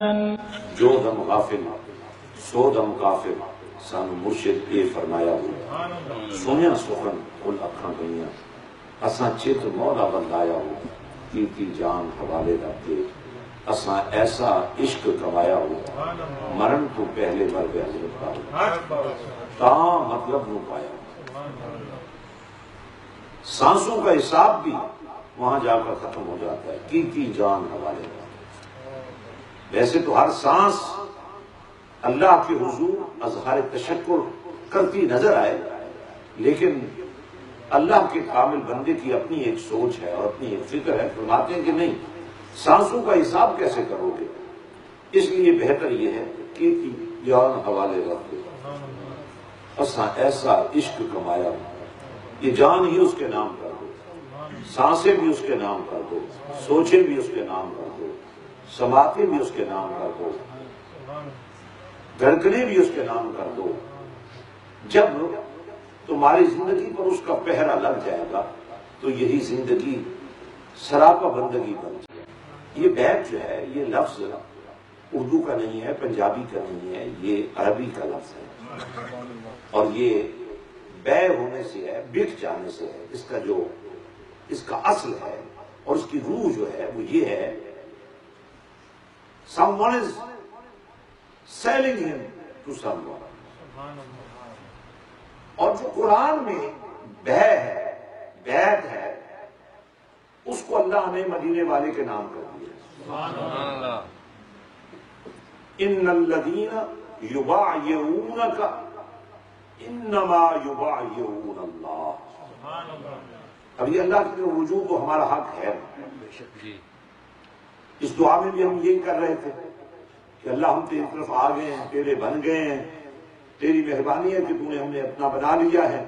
جو دم غافل سو دم غافل سانو مرشد یہ فرمایا ہو سنیا سخن کل اکھاں گئیاں اساں چت مولا بندایا ہو کیتی جان حوالے رکھ دے اساں ایسا عشق کمایا ہو مرن تو پہلے مر گئے حضرت کا تاں مطلب نو پایا ہو سانسوں کا حساب بھی وہاں جا کر ختم ہو جاتا ہے کیتی جان حوالے رکھ ویسے تو ہر سانس اللہ کے حضور اظہار تشکر کرتی نظر آئے لیکن اللہ کے کامل بندے کی اپنی ایک سوچ ہے اور اپنی ایک فکر ہے فرماتے ہیں کہ نہیں سانسوں کا حساب کیسے کرو گے اس لیے بہتر یہ ہے کہ جان حوالے رکھ دو اساں ایسا عشق کمایا یہ جان ہی اس کے نام کر دو سانسیں بھی اس کے نام کر دو سوچیں بھی اس کے نام کر دو سماعتیں بھی اس کے نام کر دو دھڑکنیں بھی اس کے نام کر دو جب تمہاری زندگی پر اس کا پہرا لگ جائے گا تو یہی زندگی سراپا بندگی بن جائے یہ بیت جو ہے یہ لفظ اردو کا نہیں ہے پنجابی کا نہیں ہے یہ عربی کا لفظ ہے اور یہ بے ہونے سے ہے بک جانے سے ہے اس کا اصل ہے اور اس کی روح جو ہے وہ یہ ہے someone is selling him to someone اور جو قرآن میں بے ہے بیعت ہے اس کو اللہ نے مدینے والے کے نام کر دیا ان الذین یبایعونک انما یبایعون اللہ اب یہ اللہ کی رجوع تو ہمارا حق ہے اس دعا میں بھی ہم یہی کر رہے تھے کہ اللہ ہم تیری طرف آ گئے ہیں تیرے بن گئے ہیں تیری مہربانی ہے کہ تو نے ہمیں اپنا بنا لیا ہے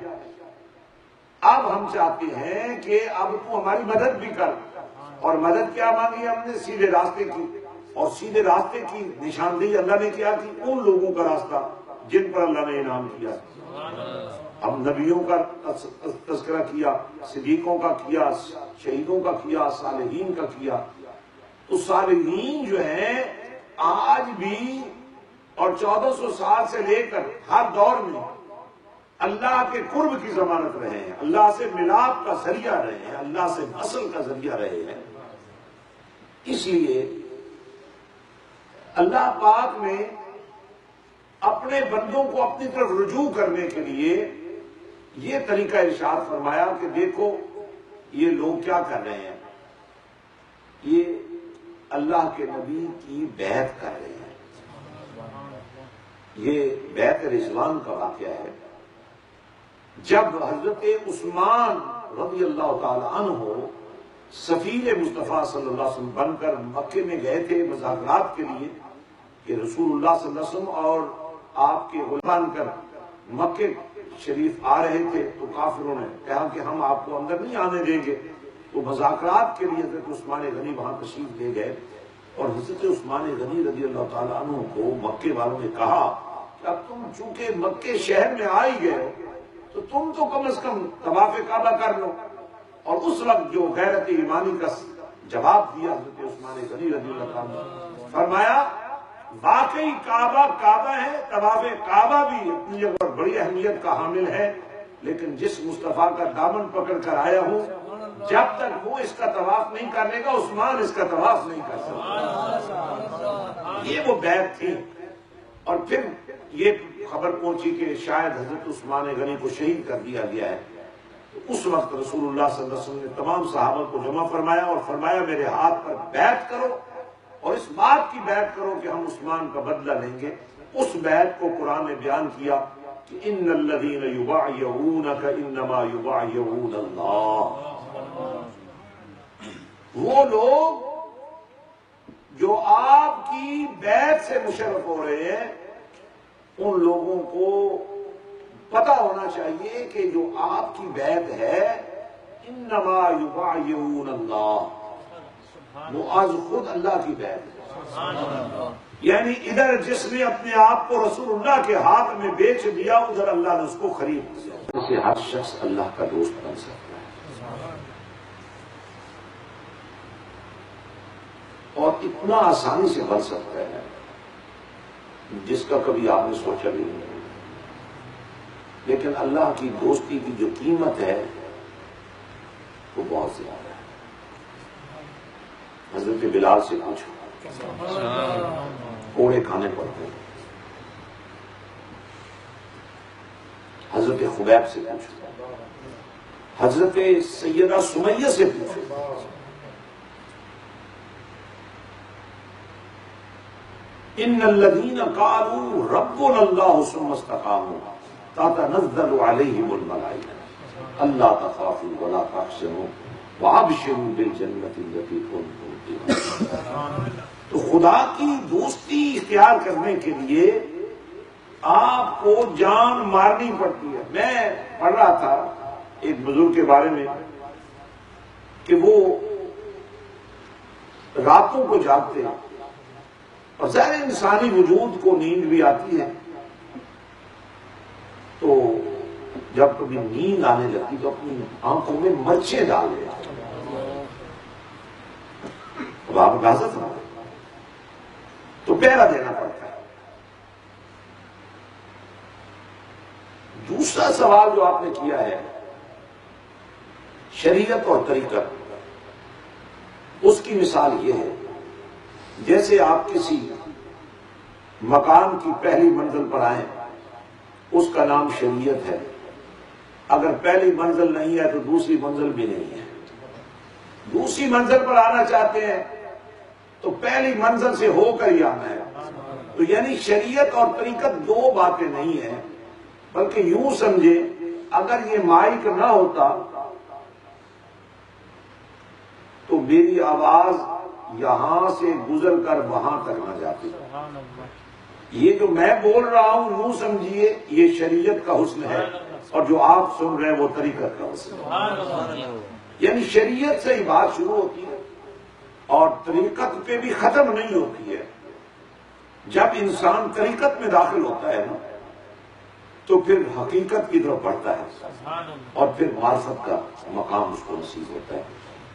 اب ہم چاہتے ہیں کہ اب تو ہماری مدد بھی کر اور مدد کیا مانگی ہم نے سیدھے راستے کی اور سیدھے راستے کی نشاندہی اللہ نے کیا کی ان لوگوں کا راستہ جن پر اللہ نے انعام کیا ہم نبیوں کا تذکرہ کیا صدیقوں کا کیا شہیدوں کا کیا صالحین کا کیا تو صالحین جو ہیں آج بھی اور 1400 سال سے لے کر ہر دور میں اللہ کے قرب کی ضمانت رہے ہیں اللہ سے ملاپ کا ذریعہ رہے ہیں اللہ سے نسل کا ذریعہ رہے ہیں اس لیے اللہ پاک نے اپنے بندوں کو اپنی طرف رجوع کرنے کے لیے یہ طریقہ ارشاد فرمایا کہ دیکھو یہ لوگ کیا کر رہے ہیں یہ اللہ کے نبی کی بیعت کر رہے ہیں یہ بیعت رضوان کا واقعہ ہے جب حضرت عثمان رضی اللہ تعالی عنہ سفیر مصطفیٰ صلی اللہ علیہ وسلم بن کر مکے میں گئے تھے مذاکرات کے لیے کہ رسول اللہ صلی اللہ علیہ وسلم اور آپ کے غلام بن کر مکے شریف آ رہے تھے تو کافروں نے کہا کہ ہم آپ کو اندر نہیں آنے دیں گے تو مذاکرات کے لیے حضرت عثمان غنی وہاں تشریف لے گئے اور حضرت عثمان غنی رضی اللہ تعالیٰ عنہ کو مکے والوں نے کہا کہ اب تم چونکہ مکے شہر میں آ ہی گئے ہو تو تم تو کم از کم طواف کعبہ کر لو اور اس وقت جو غیرت ایمانی کا جواب دیا حضرت عثمان غنی رضی اللہ تعالیٰ عنہ فرمایا واقعی کعبہ ہے طواف کعبہ بھی اپنی جگہ پر بڑی اہمیت کا حامل ہے لیکن جس مصطفیٰ کا دامن پکڑ کر آیا ہوں جب تک وہ اس کا طواف نہیں کر لے گا عثمان اس کا طواف نہیں کر سکتا یہ وہ بیعت تھی اور پھر یہ خبر پہنچی کہ شاید حضرت عثمان غنی کو شہید کر دیا گیا ہے تو اس وقت رسول اللہ صلی اللہ علیہ وسلم نے تمام صحابہ کو جمع فرمایا اور فرمایا میرے ہاتھ پر بیعت کرو اور اس بات کی بیعت کرو کہ ہم عثمان کا بدلہ لیں گے اس بیعت کو قرآن نے بیان کیا کہ ان الذین یبایعونک انما یبایعون اللہ وہ لوگ جو آپ کی بیعت سے مشرف ہو رہے ہیں ان لوگوں کو پتہ ہونا چاہیے کہ جو آپ کی بیعت ہے انما یبایعون اللہ وہ آج خود اللہ کی بیعت ہے یعنی ادھر جس نے اپنے آپ کو رسول اللہ کے ہاتھ میں بیچ دیا ادھر اللہ نے اس کو خرید دیا اسے ہر شخص اللہ کا دوست بن سکتا ہے اور اتنا آسانی سے بن سکتا ہے جس کا کبھی آپ نے سوچا بھی نہیں. لیکن اللہ کی دوستی کی جو قیمت ہے وہ بہت زیادہ ہے. حضرت بلال سے پوچھو، کوڑے کھانے پڑتے ہیں. حضرت خبیب سے پوچھو، حضرت سیدہ سمیہ سے پوچھو. ان الذین قالوا ربنا اللہ ثم استقاموا تتنزل علیہم الملائکۃ الا تخافوا ولا تحزنوا وابشروا بالجنۃ التي کنتم فیہا. تو خدا کی دوستی اختیار کرنے کے لیے آپ کو جان مارنی پڑتی ہے. میں پڑھ رہا تھا ایک بزرگ کے بارے میں کہ وہ راتوں کو جاگتے ہیں اور ظاہر انسانی وجود کو نیند بھی آتی ہے، تو جب کبھی نیند آنے لگتی تو اپنی آنکھوں میں مرچیں ڈال دیتے. اب آپ اجازت نہ تو پہرا دینا پڑتا ہے. دوسرا سوال جو آپ نے کیا ہے شریعت اور طریقت، اس کی مثال یہ ہے جیسے آپ کسی مکان کی پہلی منزل پر آئیں، اس کا نام شریعت ہے. اگر پہلی منزل نہیں ہے تو دوسری منزل بھی نہیں ہے. دوسری منزل پر آنا چاہتے ہیں تو پہلی منزل سے ہو کر ہی آنا ہے. تو یعنی شریعت اور طریقت دو باتیں نہیں ہیں، بلکہ یوں سمجھے اگر یہ مائک نہ ہوتا تو میری آواز یہاں سے گزر کر وہاں تک نہ جاتی. یہ جو میں بول رہا ہوں یوں سمجھیے یہ شریعت کا حسن ہے، اور جو آپ سن رہے ہیں وہ طریقت کا حسن ہے. یعنی شریعت سے ہی بات شروع ہوتی ہے اور طریقت پہ بھی ختم نہیں ہوتی ہے. جب انسان طریقت میں داخل ہوتا ہے نا تو پھر حقیقت کی طرف بڑھتا ہے اور پھر معرفت کا مقام اس کو نصیب ہوتا ہے.